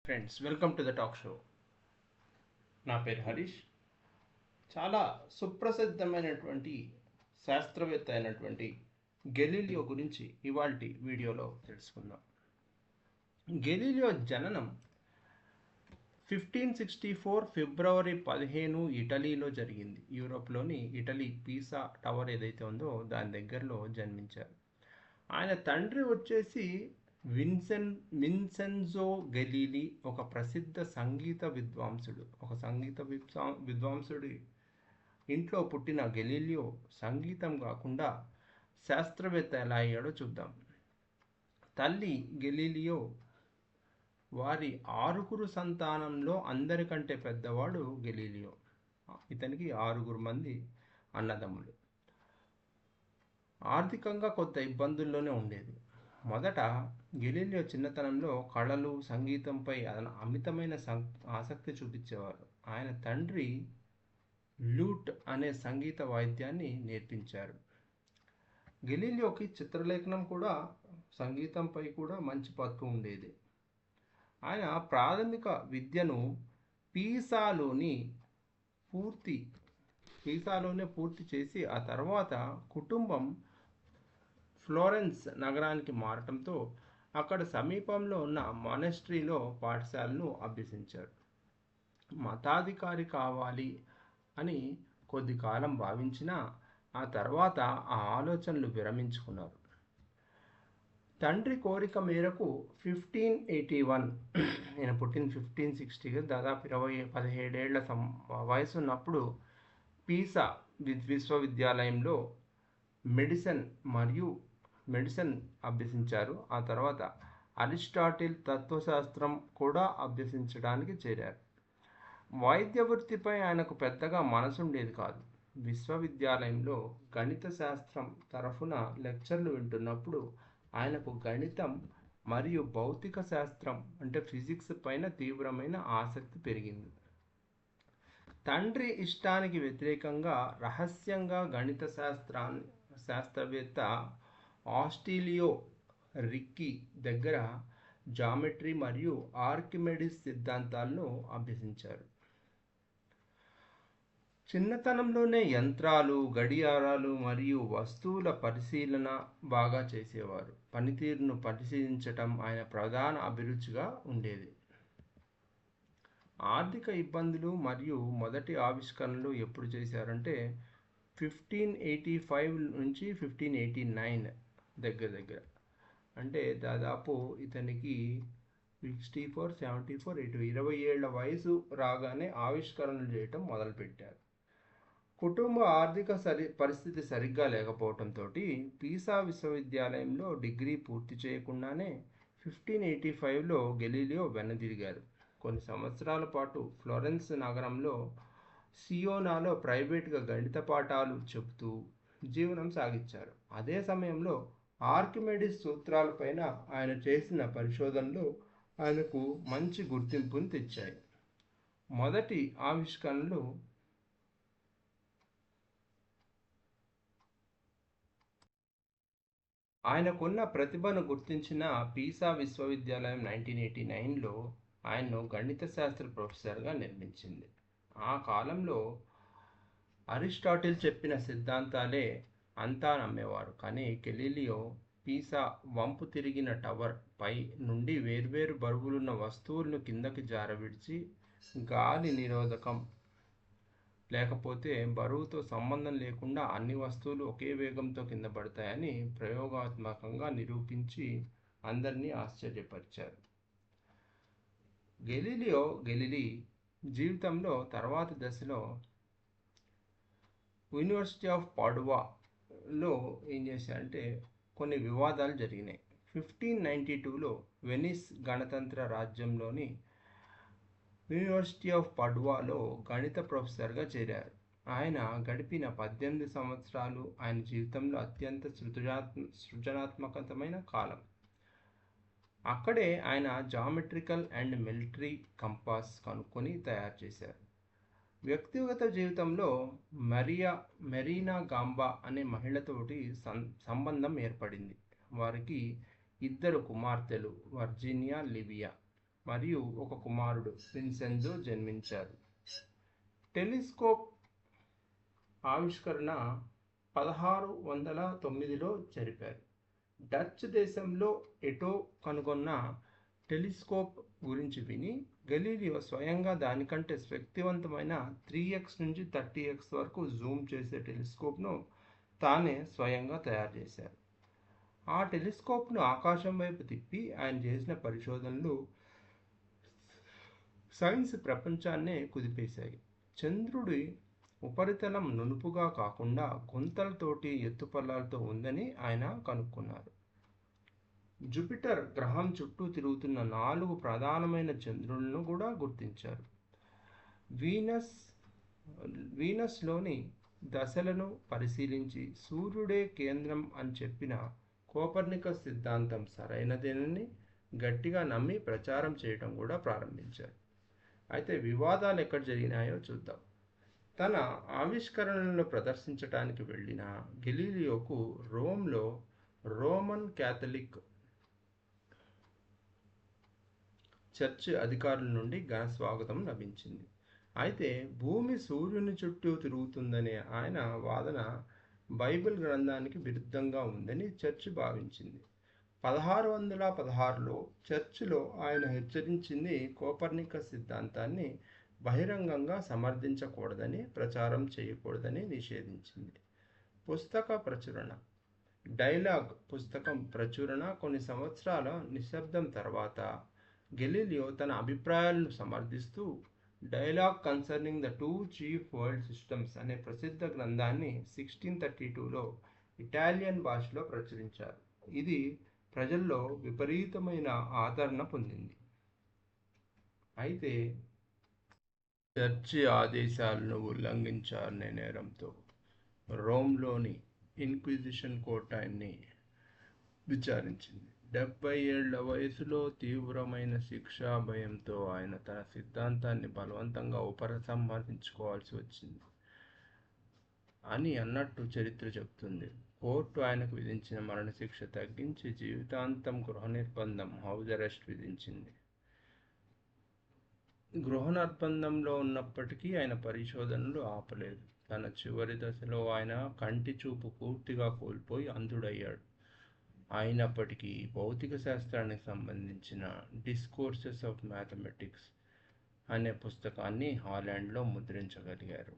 Friends, welcome to the talk show. నా పేరు హరీష్. చాలా సుప్రసిద్ధమైనటువంటి శాస్త్రవేత్త అయినటువంటి గెలీలియో గురించి ఇవాల్టి వీడియోలో తెలుసుకుందాం. గెలీలియో జననం 1564 ఫిబ్రవరి 15 ఇటలీలో జరిగింది. యూరోప్లోని ఇటలీ పీసా టవర్ ఏదైతే ఉందో దాని దగ్గరలో జన్మించారు. ఆయన తండ్రి వచ్చేసి విన్సెన్జో గెలీలి, ఒక ప్రసిద్ధ సంగీత విద్వాంసుడు. ఒక సంగీత విద్వాంసుడి ఇంట్లో పుట్టిన గెలీలియో సంగీతం కాకుండా శాస్త్రవేత్త ఎలా అయ్యాడో చూద్దాం. తల్లి గెలీలియో వారి 6 సంతానంలో అందరికంటే పెద్దవాడు గెలీలియో. ఇతనికి 6 మంది అన్నదమ్ములు. ఆర్థికంగా కొంత ఇబ్బందుల్లోనే ఉండేది. మొదట గెలీలియో చిన్నతనంలో కళలు, సంగీతంపై అమితమైన ఆసక్తి చూపించేవారు. ఆయన తండ్రి లూట్ అనే సంగీత వాయిద్యాన్ని నేర్పించారు. గెలీలియోకి చిత్రలేఖనం కూడా, సంగీతంపై కూడా మంచి పట్టు ఉండేది. ఆయన ప్రాథమిక విద్యను పీసాలోనే పూర్తి చేసి ఆ తర్వాత కుటుంబం ఫ్లోరెన్స్ నగరానికి మారటంతో అక్కడ సమీపంలో ఉన్న మానెస్ట్రీలో పాఠశాలను అభ్యసించారు. మతాధికారి కావాలి అని కొద్ది కాలం భావించినా ఆ తర్వాత ఆ ఆలోచనలు విరమించుకున్నారు. తండ్రి కోరిక మేరకు 1581, నేను పుట్టిన 1560, దాదాపు 17 ఏళ్ల వయసు ఉన్నప్పుడు పీసా విశ్వవిద్యాలయంలో మెడిసిన్ అభ్యసించారు. ఆ తర్వాత అరిస్టాటిల్ తత్వశాస్త్రం కూడా అభ్యసించడానికి చేరారు. వైద్య వృత్తిపై ఆయనకు పెద్దగా మనసుండేది కాదు. విశ్వవిద్యాలయంలో గణిత శాస్త్రం తరఫున లెక్చర్లు వింటున్నప్పుడు ఆయనకు గణితం మరియు భౌతిక శాస్త్రం అంటే ఫిజిక్స్ పైన తీవ్రమైన ఆసక్తి పెరిగింది. తండ్రి ఇష్టానికి వ్యతిరేకంగా రహస్యంగా గణిత శాస్త్రవేత్త ఆస్ట్రేలియో రిక్కీ దగ్గర జామెట్రీ మరియు ఆర్కిమెడిస్ సిద్ధాంతాలను అభ్యసించారు. చిన్నతనంలోనే యంత్రాలు, గడియారాలు మరియు వస్తువుల పరిశీలన బాగా చేసేవారు. పనితీరును పరిశీలించటం ఆయన ప్రధాన అభిరుచిగా ఉండేది. ఆర్థిక ఇబ్బందులు మరియు మొదటి ఆవిష్కరణలు ఎప్పుడు చేశారంటే 1585 నుంచి 1589 దగ్గర. అంటే దాదాపు ఇతనికి 64, 74, 20 ఏళ్ల వయసు రాగానే ఆవిష్కరణలు చేయటం మొదలుపెట్టారు. కుటుంబ ఆర్థిక పరిస్థితి సరిగ్గా లేకపోవడంతో పీసా విశ్వవిద్యాలయంలో డిగ్రీ పూర్తి చేయకుండానే 1585లో గెలీలియో వెనుదిరిగారు. కొన్ని సంవత్సరాల పాటు ఫ్లోరెన్స్ నగరంలో సియోనాలో ప్రైవేట్గా గణిత పాఠాలు చెబుతూ జీవనం సాగించారు. అదే సమయంలో ఆర్కిమెడిస్ సూత్రాలపైన ఆయన చేసిన పరిశోధనలు ఆయనకు మంచి గుర్తింపును తెచ్చాయి. మొదటి ఆవిష్కరణలు ఆయనకున్న ప్రతిభను గుర్తించిన పీసా విశ్వవిద్యాలయం 1989లో ఆయన్ను గణిత శాస్త్ర ప్రొఫెసర్గా నిర్మించింది. ఆ కాలంలో అరిస్టాటిల్ చెప్పిన సిద్ధాంతాలే అంతా నమ్మేవారు. కానీ గెలీలియో పీసా వంపు తిరిగిన టవర్ పై నుండి వేర్వేరు బరువులున్న వస్తువులను కిందకి జారవిడిచి గాలి నిరోధకం లేకపోతే బరువుతో సంబంధం లేకుండా అన్ని వస్తువులు ఒకే వేగంతో కింద పడతాయని ప్రయోగాత్మకంగా నిరూపించి అందరినీ ఆశ్చర్యపరిచారు. గెలీలీ జీవితంలో తర్వాతి దశలో యూనివర్సిటీ ఆఫ్ పాడువాలో ఏం చేశారంటే కొన్ని వివాదాలు జరిగినాయి. 1592లో వెనిస్ గణతంత్ర రాజ్యంలోని యూనివర్సిటీ ఆఫ్ పాడువాలో గణిత ప్రొఫెసర్గా చేరారు. ఆయన గడిపిన 18 సంవత్సరాలు ఆయన జీవితంలో అత్యంత సృజనాత్మకమైన కాలం. అక్కడే ఆయన జామెట్రికల్ అండ్ మిలిటరీ కంపాస్ కనుక్కొని తయారు చేశారు. వ్యక్తిగత జీవితంలో మెరీనా గాంబా అనే మహిళతోటి సంబంధం ఏర్పడింది. వారికి 2 కుమార్తెలు, వర్జీనియా, లివియా. మరియు ఒక కుమారుడు విన్సెంజో జన్మించారు. టెలిస్కోప్ ఆవిష్కరణ 1609లో జరిపారు. డచ్ దేశంలో ఎటో కనుగొన్న టెలిస్కోప్ గురించి విని గలీలియో స్వయంగా దానికంటే శక్తివంతమైన 3x నుంచి 30x వరకు జూమ్ చేసే టెలిస్కోప్ను తానే స్వయంగా తయారు చేశారు. ఆ టెలిస్కోప్ను ఆకాశం వైపు తిప్పి ఆయన చేసిన పరిశోధనలు సైన్స్ ప్రపంచాన్నే కుదిపేశాయి. చంద్రుడి ఉపరితలం నునుపుగా కాకుండా గుంతలతోటి ఎత్తుపల్లాలతో ఉందని ఆయన కనుక్కున్నారు. జూపిటర్ గ్రహం చుట్టూ తిరుగుతున్న 4 ప్రధానమైన చంద్రులను కూడా గుర్తించారు. వీనస్లోని దశలను పరిశీలించి సూర్యుడే కేంద్రం అని చెప్పిన కోపర్నికస్ సిద్ధాంతం సరైనదేనని గట్టిగా నమ్మి ప్రచారం చేయడం కూడా ప్రారంభించారు. అయితే వివాదాలు ఎక్కడ జరిగినాయో చూద్దాం. తన ఆవిష్కరణలను ప్రదర్శించడానికి వెళ్ళిన గెలీలియోకు రోమ్లో రోమన్ క్యాథలిక్ చర్చ్ అధికారుల నుండి ఘన స్వాగతం లభించింది. అయితే భూమి సూర్యుని చుట్టూ తిరుగుతుందనే ఆయన వాదన బైబిల్ గ్రంథానికి విరుద్ధంగా ఉందని చర్చ్ భావించింది. 1616లో చర్చిలో ఆయన హెచ్చరించింది కోపర్నికస్ సిద్ధాంతాన్ని బహిరంగంగా సమర్థించకూడదని, ప్రచారం చేయకూడదని నిషేధించింది. పుస్తక ప్రచురణ. డైలాగ్ పుస్తకం ప్రచురణ కొన్ని సంవత్సరాల నిశ్శబ్దం తర్వాత గెలీలియో తన అభిప్రాయాలను సమర్థిస్తూ dialogue concerning the two chief world systems అనే ప్రసిద్ధ గ్రంథాన్ని 1632లో ఇటాలియన్ భాషలో ప్రచురించారు. ఇది ప్రజల్లో విపరీతమైన ఆదరణ పొందింది. అయితే చర్చి ఆదేశాలను ఉల్లంఘించారనే నేరంతో రోమ్లోని ఇన్క్విజిషన్ కోర్టు ఆయన్ని విచారించింది. 70 ఏళ్ల వయసులో తీవ్రమైన శిక్షా భయంతో ఆయన తన సిద్ధాంతాన్ని బలవంతంగా ఉపసంహరించుకోవాల్సి వచ్చింది అని అన్నట్టు చరిత్ర చెబుతుంది. కోర్టు ఆయనకు విధించిన మరణశిక్ష తగ్గించి జీవితాంతం గృహ నిర్బంధం హౌస్ అరెస్ట్ విధించింది. గృహ నిర్బంధంలో ఉన్నప్పటికీ ఆయన పరిశోధనలు ఆపలేదు. తన చివరి దశలో ఆయన కంటి చూపు పూర్తిగా కోల్పోయి అంధుడయ్యాడు. అయినప్పటికీ భౌతిక శాస్త్రానికి సంబంధించిన డిస్కోర్సెస్ ఆఫ్ మ్యాథమెటిక్స్ అనే పుస్తకాన్ని హాలాండ్లో ముద్రించగలిగారు.